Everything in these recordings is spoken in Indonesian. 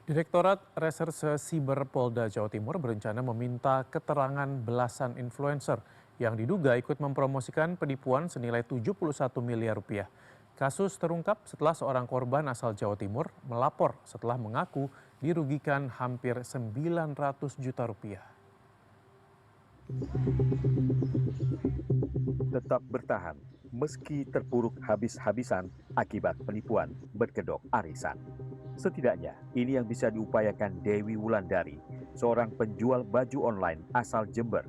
Direktorat Reserse Siber Polda Jawa Timur berencana meminta keterangan belasan influencer yang diduga ikut mempromosikan penipuan senilai 71 miliar rupiah. Kasus terungkap setelah seorang korban asal Jawa Timur melapor setelah mengaku dirugikan hampir 900 juta rupiah. Tetap bertahan meski terpuruk habis-habisan akibat penipuan berkedok arisan. Setidaknya ini yang bisa diupayakan Dewi Wulandari, seorang penjual baju online asal Jember.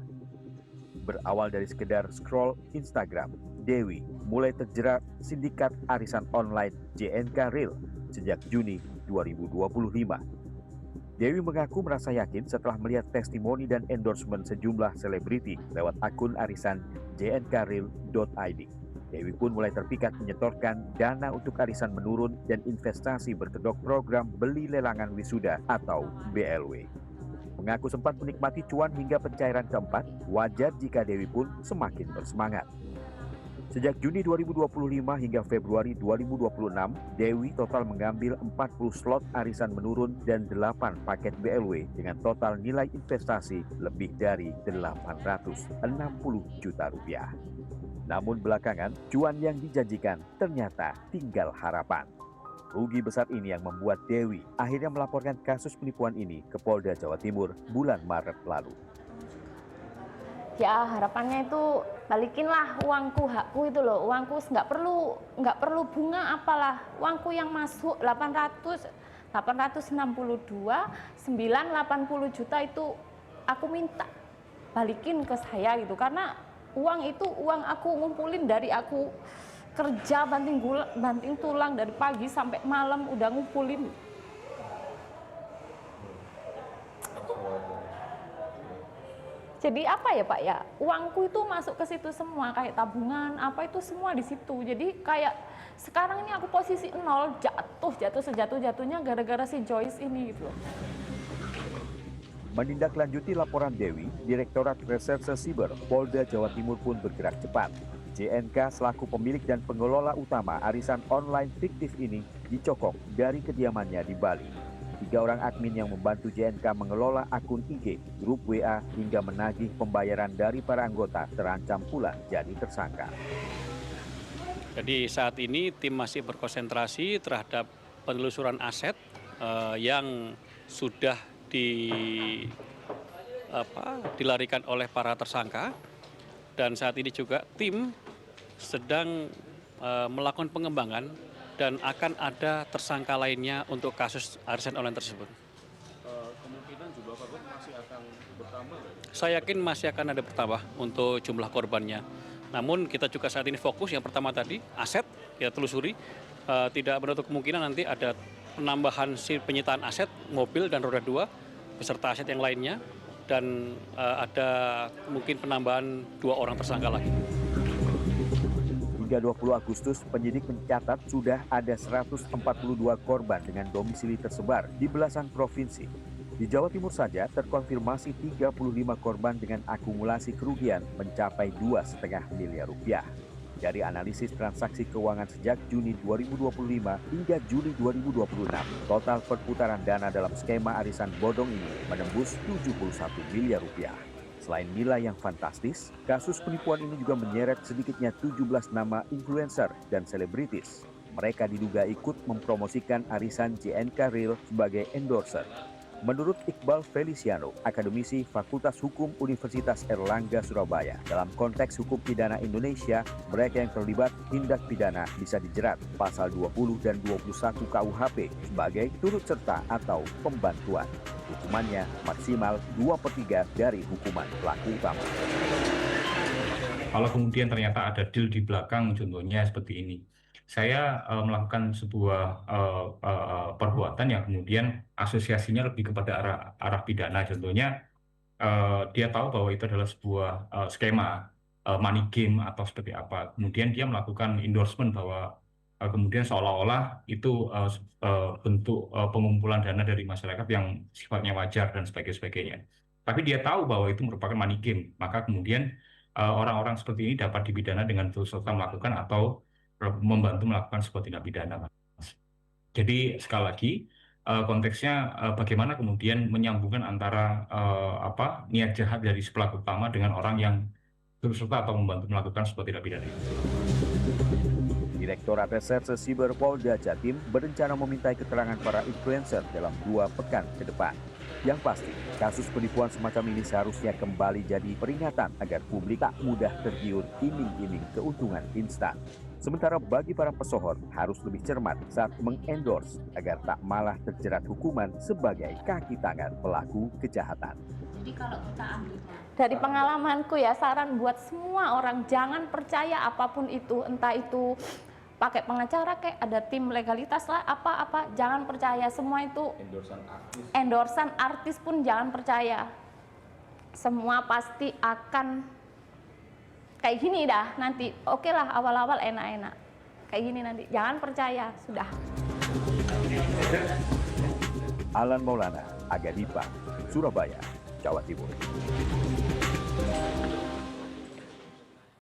Berawal dari sekedar scroll Instagram, Dewi mulai terjerat sindikat arisan online JNK Real sejak Juni 2025. Dewi mengaku merasa yakin setelah melihat testimoni dan endorsement sejumlah selebriti lewat akun arisan jnkreel.id. Dewi pun mulai terpikat menyetorkan dana untuk arisan menurun dan investasi berkedok program beli lelangan wisuda atau BLW. Mengaku sempat menikmati cuan hingga pencairan keempat, wajar jika Dewi pun semakin bersemangat. Sejak Juni 2025 hingga Februari 2026, Dewi total mengambil 40 slot arisan menurun dan 8 paket BLW dengan total nilai investasi lebih dari 860 juta rupiah. Namun belakangan, cuan yang dijanjikan ternyata tinggal harapan. Rugi besar ini yang membuat Dewi akhirnya melaporkan kasus penipuan ini ke Polda Jawa Timur bulan Maret lalu. Ya harapannya itu balikinlah uangku, hakku itu loh, uangku nggak perlu bunga apalah, uangku yang masuk 862 980 juta itu aku minta balikin ke saya gitu, karena uang itu uang aku ngumpulin dari aku kerja banting tulang dari pagi sampai malam udah ngumpulin. Jadi apa ya Pak ya, uangku itu masuk ke situ semua, kayak tabungan, apa itu semua di situ. Jadi kayak sekarang ini aku posisi nol, jatuh sejatuh-jatuhnya gara-gara si Joyce ini gitu. Menindaklanjuti laporan Dewi, Direktorat Reserse Siber Polda Jawa Timur pun bergerak cepat. JNK selaku pemilik dan pengelola utama arisan online fiktif ini dicokok dari kediamannya di Bali. 3 orang admin yang membantu JNK mengelola akun IG, grup WA, hingga menagih pembayaran dari para anggota terancam pula jadi tersangka. Jadi saat ini tim masih berkonsentrasi terhadap penelusuran aset yang sudah dilarikan oleh para tersangka, dan saat ini juga tim sedang melakukan pengembangan dan akan ada tersangka lainnya untuk kasus arisan online tersebut. Kemungkinan jumlah korban masih akan bertambah? Saya yakin masih akan ada bertambah untuk jumlah korbannya. Namun kita juga saat ini fokus yang pertama tadi, aset, kita telusuri. Tidak menutup kemungkinan nanti ada penambahan penyitaan aset, mobil dan roda 2, beserta aset yang lainnya. Dan ada mungkin penambahan 2 orang tersangka lagi. Hingga 20 Agustus, penyidik mencatat sudah ada 142 korban dengan domisili tersebar di belasan provinsi. Di Jawa Timur saja terkonfirmasi 35 korban dengan akumulasi kerugian mencapai 2,5 miliar rupiah. Dari analisis transaksi keuangan sejak Juni 2025 hingga Juli 2026, total perputaran dana dalam skema arisan bodong ini menembus 71 miliar rupiah. Selain nilai yang fantastis, kasus penipuan ini juga menyeret sedikitnya 17 nama influencer dan selebritis. Mereka diduga ikut mempromosikan arisan JNK Real sebagai endorser. Menurut Iqbal Feliciano, akademisi Fakultas Hukum Universitas Erlangga Surabaya, dalam konteks hukum pidana Indonesia, mereka yang terlibat tindak pidana bisa dijerat pasal 20 dan 21 KUHP sebagai turut serta atau pembantuan. Hukumannya maksimal 2/3 dari hukuman pelaku utama. Kalau kemudian ternyata ada deal di belakang, contohnya seperti ini. Saya melakukan sebuah perbuatan yang kemudian asosiasinya lebih kepada arah pidana. Contohnya dia tahu bahwa itu adalah sebuah skema money game atau seperti apa. Kemudian dia melakukan endorsement bahwa kemudian seolah-olah itu bentuk pengumpulan dana dari masyarakat yang sifatnya wajar dan sebagainya. Tapi dia tahu bahwa itu merupakan money game, maka kemudian orang-orang seperti ini dapat dipidana dengan turut serta melakukan atau membantu melakukan sebuah tindak pidana. Jadi sekali lagi, konteksnya bagaimana kemudian menyambungkan antara niat jahat dari si pelaku utama dengan orang yang turut serta atau membantu melakukan sebuah tindak pidana. Direktorat Reserse Siber Polda Jatim berencana memintai keterangan para influencer dalam 2 pekan ke depan. Yang pasti, kasus penipuan semacam ini seharusnya kembali jadi peringatan agar publik tak mudah tergiur iming-iming keuntungan instan. Sementara bagi para pesohor harus lebih cermat saat mengendorse agar tak malah terjerat hukuman sebagai kaki tangan pelaku kejahatan. Jadi kalau kita ambil dari pengalamanku ya, saran buat semua orang, jangan percaya apapun itu, entah itu pakai pengacara kayak ada tim legalitas lah, apa-apa, jangan percaya semua itu. Endorsan artis pun jangan percaya. Semua pasti akan kayak gini dah nanti. Oke lah, awal-awal enak-enak. Kayak gini nanti, jangan percaya, sudah. Alan Maulana, Aga Dipa, Surabaya, Jawa Timur.